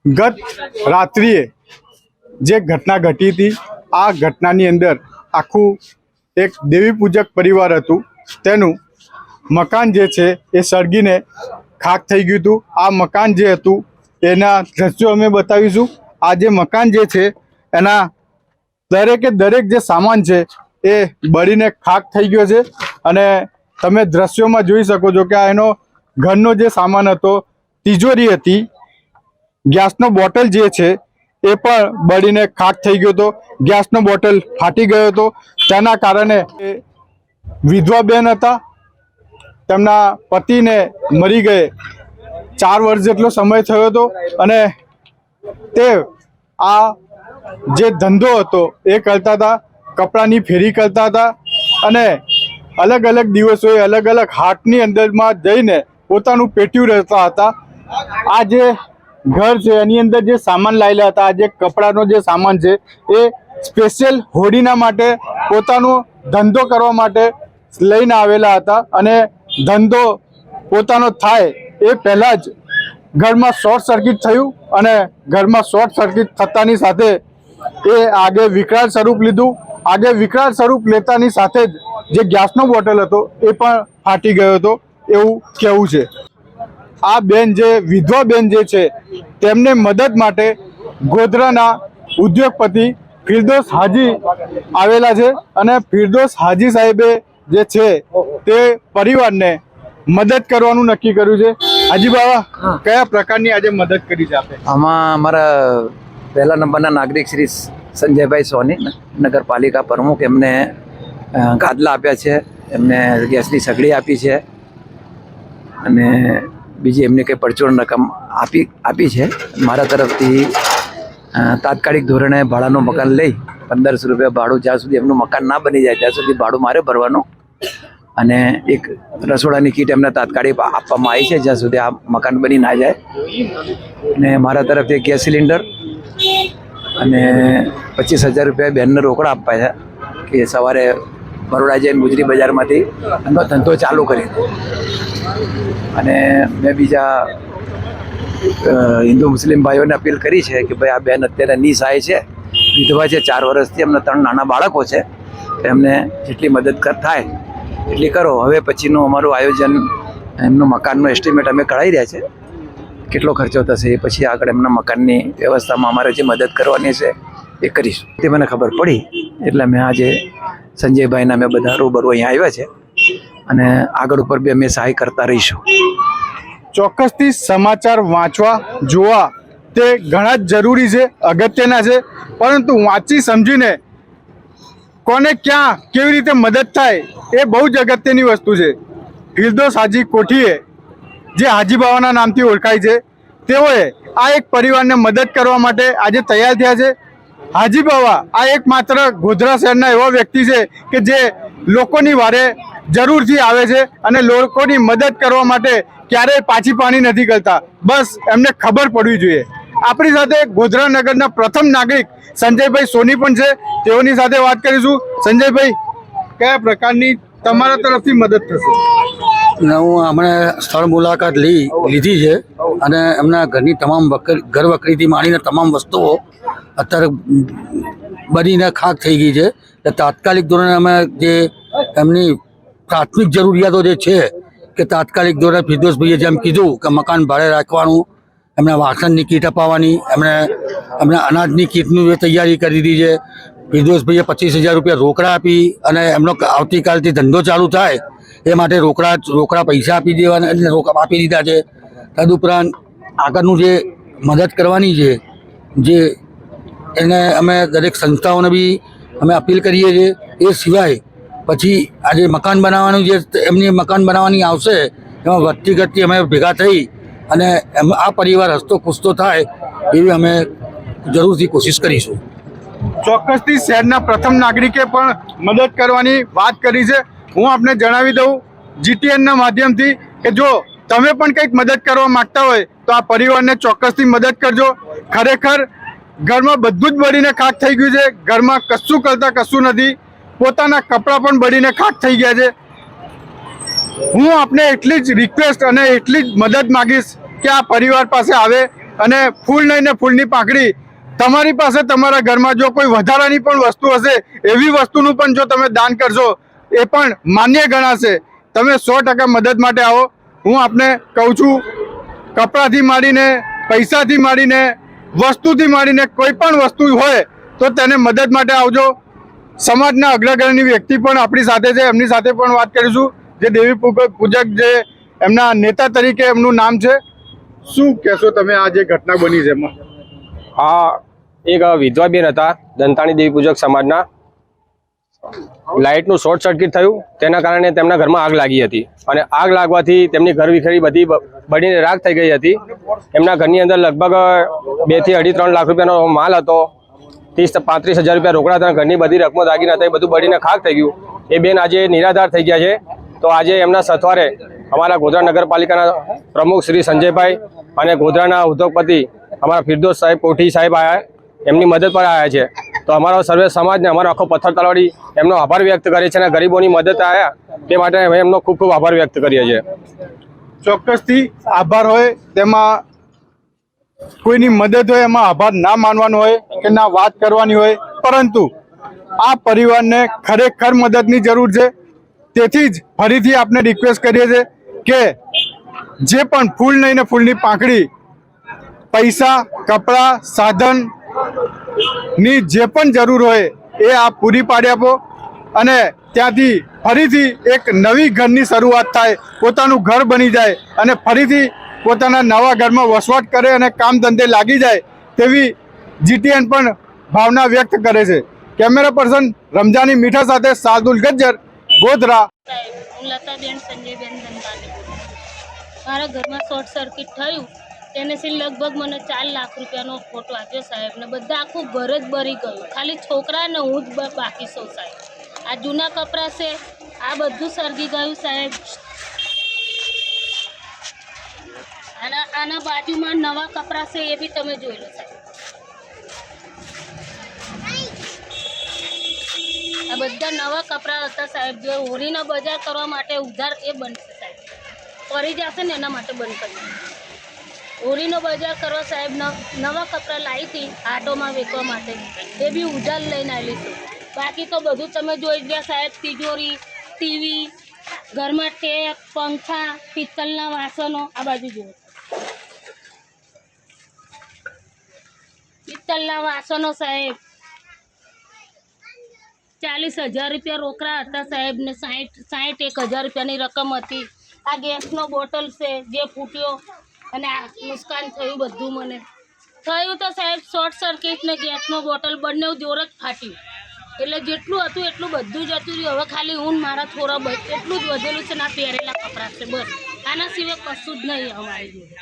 ગત રાત્રિએ જે ઘટના ઘટી હતી, આ ઘટનાની અંદર આખું એક દેવી પૂજક પરિવાર હતું, તેનું મકાન જે છે એ સળગીને ખાખ થઈ ગયું હતું। આ મકાન જે હતું એના દ્રશ્યો અમે બતાવીશું। આ જે મકાન જે છે એના દરેકે દરેક જે સામાન છે એ બળીને ખાખ થઈ ગયો છે અને તમે દ્રશ્યોમાં જોઈ શકો છો કે આ એનો ઘરનો જે સામાન હતો, તિજોરી હતી, ગેસનો બોટલ જે છે એ પણ બળીને ખાખ થઈ ગયો હતો। ગેસનો બોટલ ફાટી ગયો હતો, તેના કારણે વિધવા બેન હતા, તેમના પતિને મરી ગયે 4 વર્ષ જેટલો સમય થયો હતો અને તે આ જે ધંધો હતો એ કરતા હતા, કપડાની ફેરી કરતા હતા અને અલગ અલગ દિવસોએ અલગ અલગ હાટની અંદરમાં જઈને પોતાનું પેટ્યું રહેતા હતા। આ જે ઘર છે એની અંદર જે સામાન લાવેલા હતા, આ જે કપડાનો જે સામાન છે એ સ્પેશિયલ હોળીના માટે પોતાનો ધંધો કરવા માટે લઈને આવેલા હતા અને ધંધો પોતાનો થાય એ પહેલાં જ ઘરમાં શોર્ટ સર્કિટ થયું અને ઘરમાં શોર્ટ સર્કિટ થતાની સાથે એ આગે વિકરાળ સ્વરૂપ લીધું। આગે વિકરાળ સ્વરૂપ લેતાની સાથે જ જે ગેસનો બોટલ હતો એ પણ ફાટી ગયો હતો એવું કહેવું છે। આ બેન જે વિધવા બેન જે છે તેમને મદદ માટે ગોધરાના ઉદ્યોગપતિ ફિરદોસ હાજી આવેલા છે અને ફિરદોસ હાજી સાહેબે જે છે તે પરિવારને મદદ કરવાનું નક્કી કર્યું છે। હાજી બાબા, કયા પ્રકારની આજે મદદ કરી છે આપે? આમાં અમારા પહેલા નંબરના નાગરિક શ્રી સંજયભાઈ સોની, નગરપાલિકા પ્રમુખ, એમને ગાદલા આપ્યા છે, એમને ગેસની સગડી આપી છે અને બીજી એમને કંઈ પરચુરણ રકમ આપી છે। મારા તરફથી તાત્કાલિક ધોરણે ભાડાનું મકાન લઈ 1500 રૂપિયા ભાડું, જ્યાં સુધી એમનું મકાન ના બની જાય ત્યાં સુધી ભાડું મારે ભરવાનું અને એક રસોડાની કીટ એમને તાત્કાલિક આપવામાં આવી છે જ્યાં સુધી આ મકાન બની ના જાય। અને મારા તરફથી ગેસ સિલિન્ડર અને 25,000 રૂપિયા બેનને રોકડા આપવા છે કે સવારે બરોડા જઈને ગુજરી બજારમાંથી એમનો ધંધો ચાલુ કરી દે। અને મેં બીજા હિન્દુ મુસ્લિમ ભાઈઓને અપીલ કરી છે કે ભાઈ આ બેન અત્યારે નિસહાય છે, વિધવા છે, 4 વર્ષથી એમને 3 નાના બાળકો છે, એમને જેટલી મદદ થાય એટલી કરો। હવે પછીનું અમારું આયોજન, એમનું મકાનનું એસ્ટિમેટ અમે કઢાવી રહ્યા છે, કેટલો ખર્ચો થશે એ પછી આગળ એમના મકાનની વ્યવસ્થામાં અમારે જે મદદ કરવાની છે એ કરીશું। તે મને ખબર પડી એટલે મેં આજે સંજયભાઈના અમે બધા રૂબરૂ અહીંયા આવ્યા છે અને આગળ ઉપર બી અમે સહાય કરતા રહીશું। ચોક્કસથી સમાચાર વાંચવા જોવા તે ઘણા જ જરૂરી છે, અગત્યના છે, પરંતુ વાંચી સમજીને કોને ક્યાં કેવી રીતે મદદ થાય એ બહુ જ અગત્યની વસ્તુ છે। ફિરદોસ હાજી કોઠીએ, જે હાજી બાવાના નામથી ઓળખાય છે, તેઓએ આ એક પરિવારને મદદ કરવા માટે આજે તૈયાર થયા છે। હાજી બાવા આ એકમાત્ર ગોધરા શહેરના એવા વ્યક્તિ છે કે જે લોકોની વારે જરૂરથી આવે છે અને લોકોની મદદ કરવા માટે ક્યારેય પાછી પાણી નથી કરતા, બસ એમને ખબર પડવી જોઈએ। આપણી સાથે ગોધરા નગરના પ્રથમ નાગરિક સંજયભાઈ સોની પણ છે, તેઓની સાથે વાત કરીશું। સંજયભાઈ, કયા પ્રકારની તમારા તરફથી મદદ થશે? હું હમણાં સ્થળ મુલાકાત લીધી છે અને એમના ઘરની તમામ ઘર વકરીથી માંડીને તમામ વસ્તુઓ અત્યારે બનીને ખાક થઈ ગઈ છે। એટલે તાત્કાલિક ધોરણે અમે જે એમની પ્રાથમિક જરૂરિયાતો જે છે કે તાત્કાલિક ધોરણે ફિરદોસભાઈએ જેમ કીધું કે મકાન ભાડે રાખવાનું, એમને વાસણની કીટ અપાવવાની, એમને અનાજની કીટની તૈયારી કરી દીધી છે। ફિરદોસભાઈએ 25,000 રૂપિયા રોકડા આપી અને એમનો આવતીકાલથી ધંધો ચાલુ થાય એ માટે રોકડા પૈસા આપી દેવાના એટલે આપી દીધા છે। તદુપરાંત આગળનું જે મદદ કરવાની છે જે એને અમે દરેક સંસ્થાઓને બી અમે અપીલ કરીએ છીએ। એ સિવાય પછી આજે મકાન બનાવવાનું જે એમની મકાન બનાવવાની આવશે એમાં વધતી ઘટતી અમે ભેગા થઈ અને આ પરિવાર હસતો ખુશતો થાય એવી અમે જરૂરથી કોશિશ કરીશું। ચોક્કસથી શહેરના પ્રથમ નાગરિકે પણ મદદ કરવાની વાત કરી છે। હું આપને જણાવી દઉં GTNના માધ્યમથી કે જો તમે પણ કંઈક મદદ કરવા માંગતા હોય તો આ પરિવારને ચોક્કસથી મદદ કરજો। ખરેખર ઘરમાં બધું જ બળીને ખાક થઈ ગયું છે, ઘરમાં કશું કરતા કશું નથી, પોતાના કપડાં પણ બળીને ખાક થઈ ગયા છે। હું આપને એટલી જ રિક્વેસ્ટ અને એટલી જ મદદ માગીશ કે આ પરિવાર પાસે આવે અને ફૂલ નહીં ને ફૂલની પાંખડી તમારી પાસે તમારા ઘરમાં જો કોઈ વધારાની પણ વસ્તુ હશે એવી વસ્તુનું પણ જો તમે દાન કરશો એ પણ માન્ય ગણાશે. તમે 100% મદદ માટે આવો. હું આપને કહું છું, કપડાથી માંડીને પૈસાથી માંડીને વસ્તુથી માંડીને કોઈ પણ વસ્તુ હોય તો તેને મદદ માટે આવજો. સમાજના અગ્રગણ્ય વ્યક્તિ પણ આપણી સાથે છે, એમની સાથે પણ વાત કરીશું, જે દેવી પૂજક જે એમના નેતા તરીકે એમનું નામ છે. શું કહેશો તમે આ જે ઘટના બની છે એમાં? આ એક વિધવા બેન હતા દંતાણી દેવી પૂજક સમાજના. લાઇટનું શોર્ટ સર્કિટ થયું, તેના કારણે તેમના ઘરમાં આગ લાગી હતી અને આગ લાગવાથી તેમની ઘર વિખેરી બધી બળીને રાખ થઈ ગઈ હતી. એમના ઘરની અંદર લગભગ 2 થી 3.5 લાખ રૂપિયાનો માલ હતો, 30-35 હજાર રૂપિયા રોકડા હતા, ઘરની બધી રકમો દાગીના હતા, એ બધું બળીને ખાક થઈ ગયું. એ બેન આજે નિરાધાર થઈ ગયા છે. તો આજે એમના સથવારે અમારા ગોધરા નગરપાલિકાના પ્રમુખ શ્રી સંજયભાઈ અને ગોધરાના ઉદ્યોગપતિ અમારા ફિરદોસ સાહેબ કોઠી સાહેબ આવ્યા, એમની મદદ પર આવ્યા છે. તો અમારો સર્વે સમાજને અમારો આખો પથ્થર તળવાડી એમનો આભાર વ્યક્ત કરે છે અને ગરીબોની મદદ આવ્યા તે માટે અમે એમનો ખૂબ ખૂબ આભાર વ્યક્ત કરીએ છીએ. ચોક્કસથી આભાર હોય તેમાં કોઈની મદદ હોય એમાં આભાર ના માનવાનો હોય કે ના વાત કરવાની હોય, પરંતુ આ પરિવારને ખરેખર મદદની જરૂર છે. તેથી જ ફરીથી આપને રિક્વેસ્ટ કરીએ છીએ કે જે પણ ફૂલ નહીં ને ફૂલની પાંખડી, પૈસા, કપડાં, સાધનની જે પણ જરૂર હોય એ આપ પૂરી પાડી આપો અને ત્યાંથી ફરીથી એક નવી ઘરની શરૂઆત થાય, પોતાનું ઘર બની જાય અને ફરીથી પોતાના નવા ઘરમાં વસવાટ કરે અને કામ ધંધે લાગી જાય તેવી જીટીએન પણ ભાવના વ્યક્ત કરે છે. કેમેરા પર્સન રમજાની મીઠા સાથે સાદુલ ગજ્જર, ગોધરા. હું લતાબેન સંજયબેન દંતાણી. મારા ઘરમાં શોર્ટ સર્કિટ થયું તેનેથી લગભગ મને 4 લાખ રૂપિયાનો ખોટો આપ્યો સાહેબ ને બધા આખું ઘર જ બળી ગયું. ખાલી છોકરા ને હું જ બાકી સૌ સાહેબ. આ જૂના કપડાં છે, આ બધું સળગી ગયું સાહેબ. આના બાજુમાં નવા કપડાં છે એ બી તમે જોઈ લો સાહેબ. આ બધા નવા કપડાં હતા સાહેબ, જે હોળીનો બજાર કરવા માટે ઉધાર એ બનશે સાહેબ. ફરી જશે ને એના માટે બંધ કરી. હોળીનો બજાર કરવા સાહેબ નવા કપડાં લાવી હતી આટોમાં વેચવા માટે, એ બી ઉધાર લઈને આવેલી છું. બાકી તો બધું તમે જોઈ ગયા સાહેબ, તિજોરી, ટીવી, ઘરમાં ટેપ, પંખા, પિત્તળના વાસણો. આ બાજુ જુઓ, પિત્તળના વાસણો સાહેબ. 40,000 રૂપિયા રોકડા હતા સાહેબ ને 61,000 રૂપિયાની રકમ હતી. આ ગેસનો બોટલ છે જે ફૂટ્યો અને આ નુકસાન થયું બધું મને થયું. તો સાહેબ શોર્ટ સર્કિટ ને ગેસનો બોટલ બંને જોર જ ફાટ્યું, એટલે જેટલું હતું એટલું બધું જ હતું રહ્યું. હવે ખાલી હું મારા થોડા એટલું જ વધેલું છે ને આ પહેરેલા કપડાં છે, બસ. આના સિવાય કશું જ નહીં અમારી જોડે.